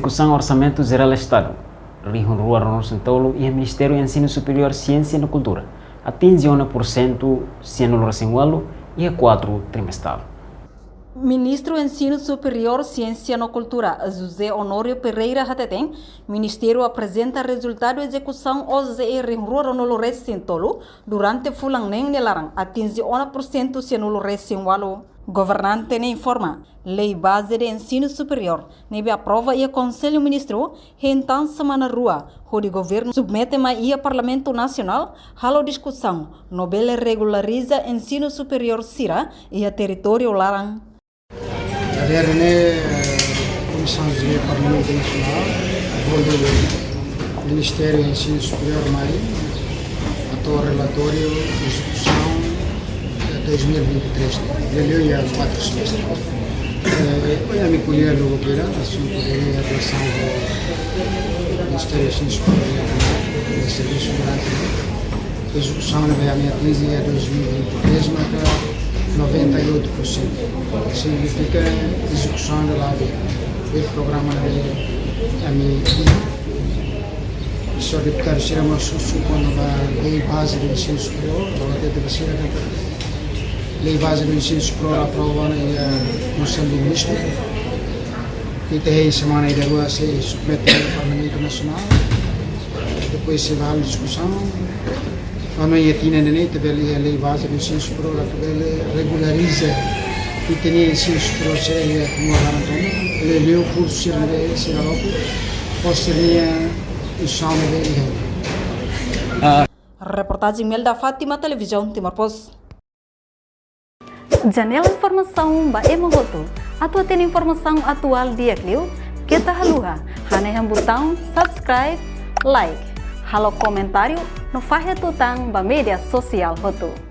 execução Orçamento Geral do Estado, Rio Rua Ronaldo Santolo e o Ministério do Ensino Superior, Ciência e Cultura atinge 1% se ano recenual e a 4 trimestral. Ministro do Ensino Superior, Ciência e Cultura, José Honório Pereira Hateteng, Ministério apresenta resultado de execução OZE Rio Ronaldo Santolo durante fulang neng nelarang atinge 1% se ano recenual. Governante ne informa, Lei Base de Ensino Superior, nebe aprova e a Conselho Ministro, então semana rua, onde o governo submete mais e a Parlamento Nacional, halo discussão, nobele regulariza ensino superior Sira e a território Larang. Adesso a Comissão de Parlamento Nacional, o Ministério do Ensino Superior Marinho, a relatório de execução 2023, ele é 4 semestres. Eu me colher logo para assunto de relação ao Ministério do Ensino Superior e Serviço durante a execução na minha crise é 2023, mas 98%. Significa execução da lave do programa da minha Só deputado será uma sussu quando vai lei base do ensino superior, vai ter que ser Lei Base do Ensino Superior aprovada no Conselho de Ministros. E tem semana ainda vai ser submetida ao Parlamento Nacional. Depois se vai à discussão. Amanhã tinha a Lei Base do Ensino Superior que regulariza e tem ensino superior seria como a garantona. Ele leu o curso de Siralopo, pode ser o chão dele. Reportagem Melda Fátima, Televisão Timor-Post. Janela informação ba emogoto. Atua tem informação atual dia clio. Kita haluha. Hane yang botão subscribe, like. Halo comentário no fahe tutang ba media sosial hoto.